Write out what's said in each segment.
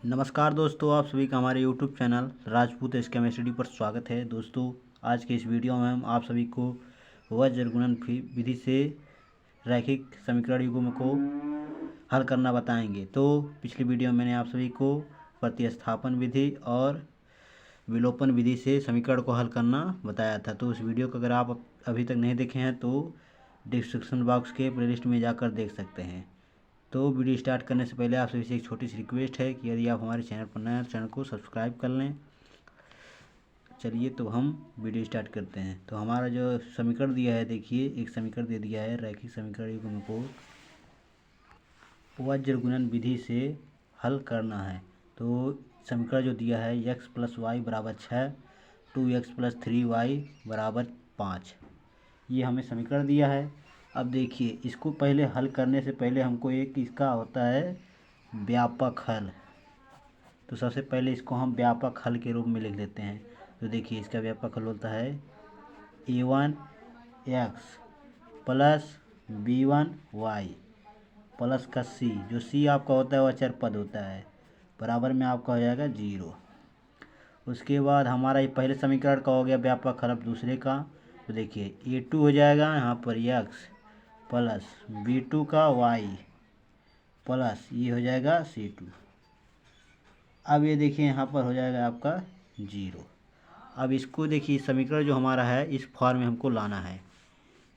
नमस्कार दोस्तों, आप सभी का हमारे YouTube चैनल राजपूत केमिस्ट्री पर स्वागत है। दोस्तों, आज के इस वीडियो में हम आप सभी को वज्र गुणन विधि से रैखिक समीकरण युग्म को हल करना बताएंगे। तो पिछली वीडियो में मैंने आप सभी को प्रतिस्थापन विधि और विलोपन विधि से समीकरण को हल करना बताया था। तो उस वीडियो को अगर आप अभी तक नहीं देखे हैं तो डिस्क्रिप्शन बॉक्स के प्लेलिस्ट में जाकर देख सकते हैं। तो वीडियो स्टार्ट करने से पहले आप सभी से एक छोटी सी रिक्वेस्ट है कि यदि आप हमारे चैनल पर नए हैं, चैनल को सब्सक्राइब कर लें। चलिए तो हम वीडियो स्टार्ट करते हैं। तो हमारा जो समीकरण दिया है, देखिए एक समीकरण दे दिया है, रैखिक समीकरण युग्म को वज्र गुणन विधि से हल करना है। तो समीकरण जो दिया है x + y = 6, 2x + 3y = 5, ये हमें समीकरण दिया है। अब देखिए, इसको पहले हल करने से पहले हमको एक इसका होता है व्यापक हल। तो सबसे पहले इसको हम व्यापक हल के रूप में लिख लेते हैं। तो देखिए, इसका व्यापक हल होता है a1x + b1y प्लस का c, जो c आपका होता है वह चर पद होता है, बराबर में आपका हो जाएगा 0। उसके बाद हमारा ये पहले समीकरण का हो गया व्यापक हल। अब दूसरे का तो देखिए a2 हो जाएगा यहाँ पर x प्लस b2 का y प्लस ये हो जाएगा c2। अब ये देखिए यहाँ पर हो जाएगा आपका 0। अब इसको देखिए, समीकरण जो हमारा है इस फॉर्म में हमको लाना है,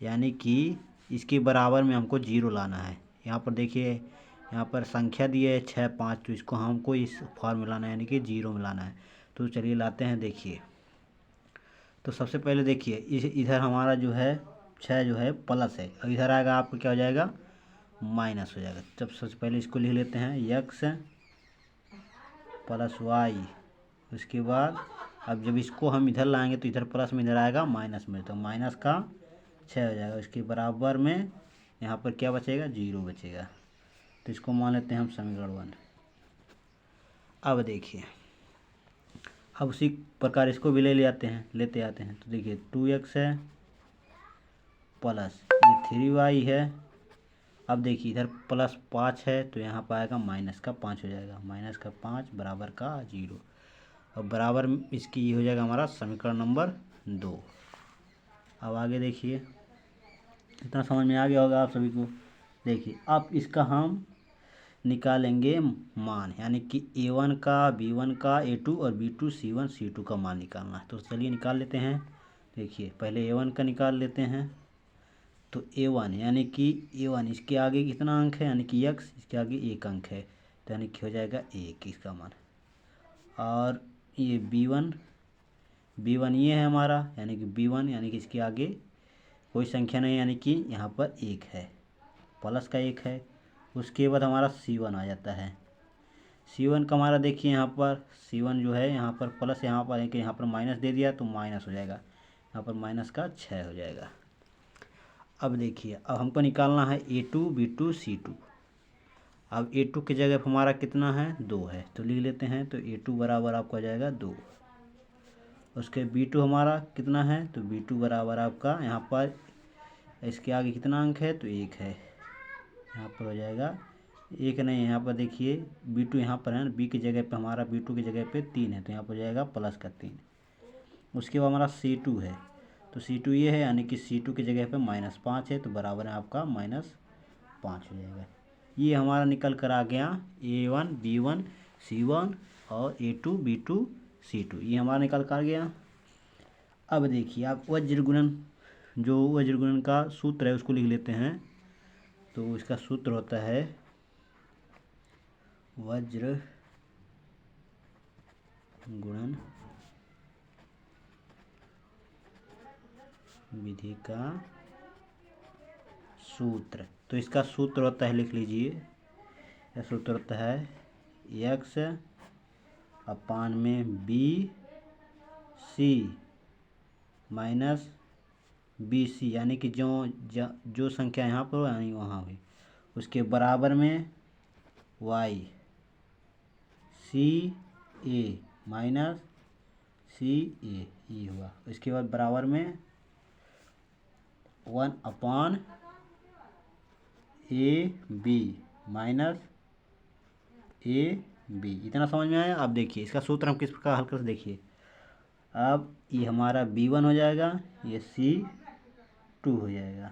यानी कि इसके बराबर में हमको 0 लाना है। यहाँ पर देखिए, यहाँ पर संख्या दी है 6, 5, तो इसको हमको इस फॉर्म में लाना है, यानी कि 0 में लाना है। तो चलिए लाते हैं। देखिए, तो सबसे पहले देखिए इधर हमारा जो है 6 जो है प्लस है, और इधर आएगा आपको क्या हो जाएगा, माइनस हो जाएगा। तब सबसे पहले इसको लिख लेते हैं x + y। उसके बाद अब जब इसको हम इधर लाएंगे तो इधर प्लस में, इधर आएगा माइनस में, तो माइनस का 6 हो जाएगा। उसके बराबर में यहाँ पर क्या बचेगा, 0 बचेगा। तो इसको मान लेते हैं हम समीकरण 1। अब देखिए, अब उसी प्रकार इसको भी लेते आते हैं। तो देखिए 2x है प्लस ये 3y है। अब देखिए इधर प्लस 5 है, तो यहाँ पर आएगा माइनस का 5 हो जाएगा, माइनस का 5 बराबर का 0। और बराबर इसकी ये हो जाएगा हमारा समीकरण नंबर 2। अब आगे देखिए, इतना समझ में आ गया होगा आप सभी को। देखिए, अब इसका हम निकालेंगे मान, यानी कि a1 का, b1 का, a2 और b2 c1 c2 का मान निकालना है। तो चलिए निकाल लेते हैं। देखिए पहले a1 का निकाल लेते हैं। तो a1 यानी कि a1 इसके आगे कितना अंक है, यानी कि x, इसके आगे 1 अंक है, तो यानी कि हो जाएगा 1 इसका मान। और ये b1 ये है हमारा, यानी कि b1 यानी कि इसके आगे कोई संख्या नहीं, यानी कि यहाँ पर 1 है, प्लस का 1 है। उसके बाद हमारा c1 आ जाता है। c1 का हमारा देखिए यहाँ पर c1 जो है यहाँ पर प्लस, यहाँ पर है कि यहाँ पर माइनस दे दिया तो माइनस हो जाएगा, यहाँ पर माइनस का 6 हो जाएगा। अब देखिए, अब हमको निकालना है a2 b2 c2। अब a2 की जगह पर हमारा कितना है, 2 है, तो लिख लेते हैं। तो a2 बराबर आपका हो जाएगा 2। उसके b2 हमारा कितना है, तो b2 बराबर आपका यहाँ पर इसके आगे कितना अंक है, तो 1 है, यहाँ पर हो जाएगा 1 नहीं, यहाँ पर देखिए b2 यहाँ पर है, b की जगह पे हमारा b2 की जगह पे 3 है, तो यहाँ पर हो जाएगा प्लस का 3। उसके बाद हमारा c2 है, तो c2 ये है, यानी कि c2 की जगह पे -5 है, तो बराबर है आपका -5 हो जाएगा। ये हमारा निकल कर आ गया a1 b1 c1 और a2 b2 c2, ये हमारा निकल कर आ गया। अब देखिए, आप वज्र गुणन का सूत्र है उसको लिख लेते हैं। तो इसका सूत्र होता है वज्र गुणन विधि का सूत्र। तो इसका सूत्र होता है, लिख लीजिए, यह सूत्र होता है x अपान में bc माइनस bc, यानी कि जो संख्या यहाँ पर यानी वहाँ हुई, उसके बराबर में y ca माइनस ca, ये हुआ। इसके बाद बराबर में 1/ab माइनस बी। इतना समझ में आया। अब देखिए इसका सूत्र हम किस प्रकार हल कर देखिए। अब ये हमारा B1 हो जाएगा, ये C2 हो जाएगा,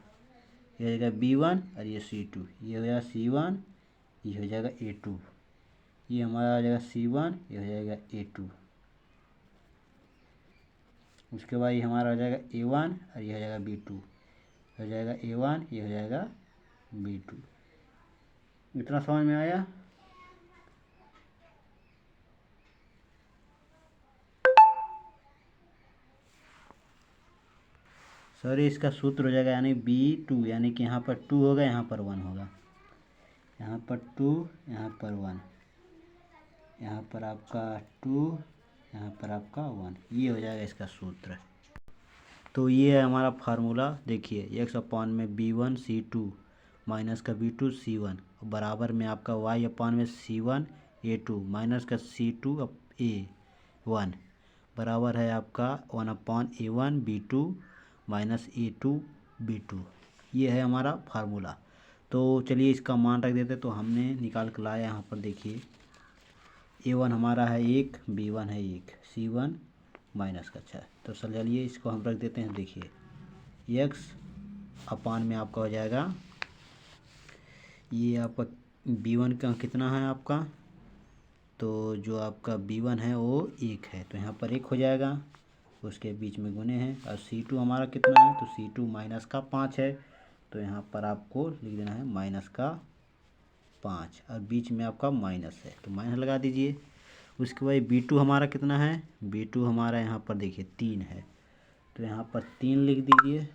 ये हो जाएगा B1 और ये C2, ये हो जाएगा C1, ये हो जाएगा A2, ये हमारा हो जाएगा C1, ये हो जाएगा A2। उसके बाद ये हमारा हो जाएगा A1 और ये हो जाएगा B2, हो जाएगा A1, ये हो जाएगा B2। इतना समझ में आया। सॉरी, इसका सूत्र हो जाएगा यानी B2, यानी कि यहाँ पर 2 होगा, यहाँ पर 1 होगा, यहाँ पर 2, यहाँ पर 1, यहाँ पर आपका 2, यहाँ पर आपका 1, ये हो जाएगा इसका सूत्र। तो ये है हमारा फार्मूला। देखिए x/B1 C2 माइनस का B2 C1 बराबर में आपका y/में C1 A2 माइनस का C2 A1 बराबर है आपका 1/A1 B2 minus A2 B2। ये है हमारा फार्मूला। तो चलिए इसका मान रख देते। तो हमने निकाल कर लाया यहाँ पर। देखिए A1 हमारा है 1, B1 है 1, C1 माइनस का 6। तो चलिए इसको हम रख देते हैं। देखिए x/में आपका हो जाएगा, ये आपका B1 का कितना है आपका, तो जो आपका B1 है वो 1 है, तो यहाँ पर 1 हो जाएगा, उसके बीच में गुने हैं। और C2 हमारा कितना है, तो C2 माइनस का 5 है, तो यहाँ पर आपको लिख देना है माइनस का 5, और बीच में आपका माइनस है तो माइनस लगा दीजिए। उसके बाद B2 हमारा कितना है, B2 हमारा यहाँ पर देखिए 3 है, तो यहाँ पर 3 लिख दीजिए।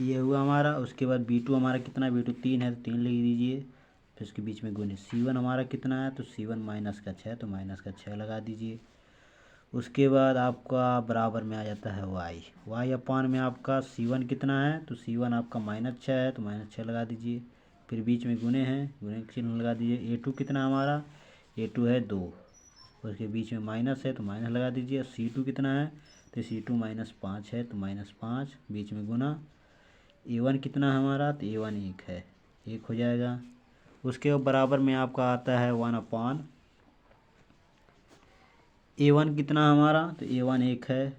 ये हुआ हमारा। उसके बाद B2 हमारा कितना है, B2 3 है, तो 3 लिख दीजिए, फिर उसके बीच में गुने। C1 हमारा कितना है, तो C1 माइनस का 6, तो माइनस का 6 लगा दीजिए। उसके बाद आपका बराबर में आ जाता है y में आपका C1 कितना है, तो C1 आपका -6 है, तो -6 लगा दीजिए, फिर बीच में गुने हैं, गुने का चिन्ह लगा दीजिए। A2 कितना हमारा, A2 है 2, उसके बीच में माइनस है तो माइनस लगा दीजिए। C2 कितना है, तो C2 -5 है, तो -5 बीच में गुना। A1 कितना है हमारा, तो A1 1 है, 1 हो जाएगा। उसके बराबर में आपका आता है 1/। A1 कितना हमारा, तो A1 1 है,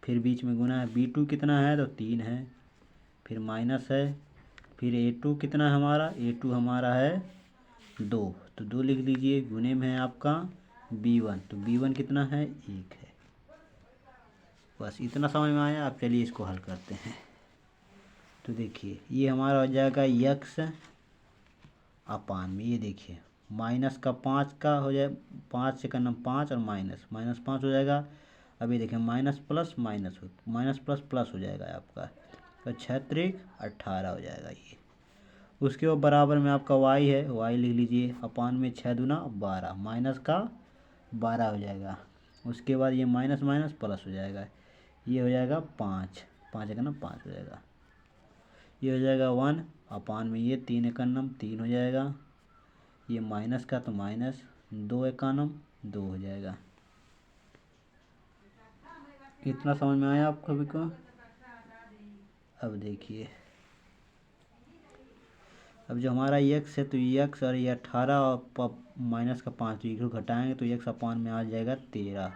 फिर बीच में गुना है। B2 कितना है, तो 3 है, फिर माइनस है, फिर A2 कितना है हमारा, A2 हमारा है 2, तो 2 लिख लीजिए, गुने में है आपका B1, तो B1 कितना है 1 है। बस इतना समझ में आया। आप चलिए इसको हल करते हैं। तो देखिए ये हमारा हो जाएगा x/में, ये देखिए माइनस का 5 का हो जाए, 5 से करना 5 और -5 हो जाएगा। अभी देखिए माइनस प्लस प्लस हो जाएगा आपका, तो 6 × 18 हो जाएगा ये। उसके बाद बराबर में आपका y है, y लिख लीजिए, अपान में 6 दूना 12, माइनस का 12 हो जाएगा। उसके बाद ये माइनस माइनस प्लस हो जाएगा, ये हो जाएगा 5, 5 का 5 हो जाएगा, ये हो जाएगा 1 अपान में ये 3 एकम 3 हो जाएगा, ये माइनस का तो माइनस 2 एकम 2 हो जाएगा। इतना समझ में आया आप सभी को। अब देखिए, अब जो हमारा x है, तो x और ये 18 और माइनस का 5, तो ये घटाएंगे तो x/में आ जाएगा 13,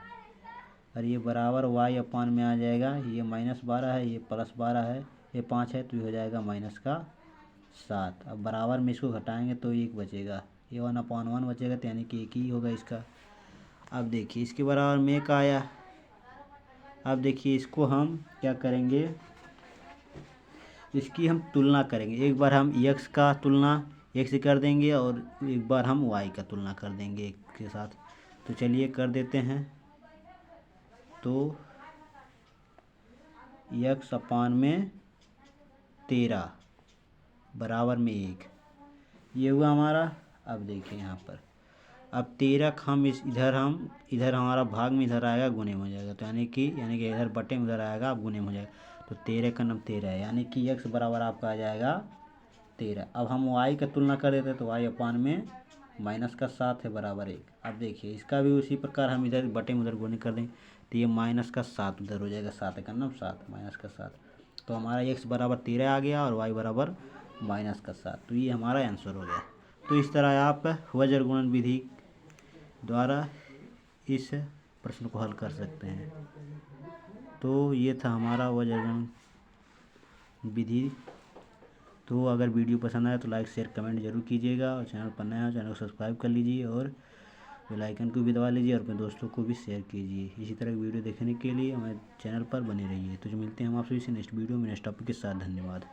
और ये बराबर y/में आ जाएगा, ये -12 है, ये +12 है, ये 5 है, तो ये हो जाएगा -7। अब बराबर में इसको घटाएंगे तो 1 बचेगा, ये 1/1 बचेगा, तो यानी कि 1 ही होगा इसका। अब देखिए इसके बराबर में 1 आया। अब देखिए इसको हम क्या करेंगे, इसकी हम तुलना करेंगे। एक बार हम x का तुलना x से कर देंगे और एक बार हम y का तुलना कर देंगे एक के साथ। तो चलिए कर देते हैं। तो x/में 13 बराबर में 1, ये हुआ हमारा। अब देखिए यहाँ पर, अब 13 हम इधर हमारा भाग में इधर आएगा, गुने में हो जाएगा, तो यानी कि इधर बटे में उधर आएगा, अब गुने में हो जाएगा, तो 13 का 13 है, यानी कि x बराबर आपका आ जाएगा 13। अब हम y का तुलना कर देते हैं, तो y/में -7 है बराबर 1। अब देखिए इसका भी उसी प्रकार हम इधर बटे में उधर गुने कर देंगे, तो ये -7 उधर हो जाएगा, 7 का 7 -7, तो हमारा x बराबर 13 आ गया और y बराबर माइनस का 7। तो ये हमारा आंसर हो गया। तो इस तरह आप वज्र गुणन विधि द्वारा इस प्रश्न को हल कर सकते हैं। तो ये था हमारा वज्र गुणन विधि। तो अगर वीडियो पसंद आए तो लाइक शेयर कमेंट जरूर कीजिएगा, और चैनल पर नया हो चैनल को सब्सक्राइब कर लीजिए, और बेल आइकन को भी दबा लीजिए, और अपने दोस्तों को भी शेयर कीजिए। इसी तरह की वीडियो देखने के लिए हमारे चैनल पर बने रहिए। तो जो मिलते हैं हम आपसे इसी नेक्स्ट वीडियो में नेक्स्ट टॉपिक के साथ। धन्यवाद।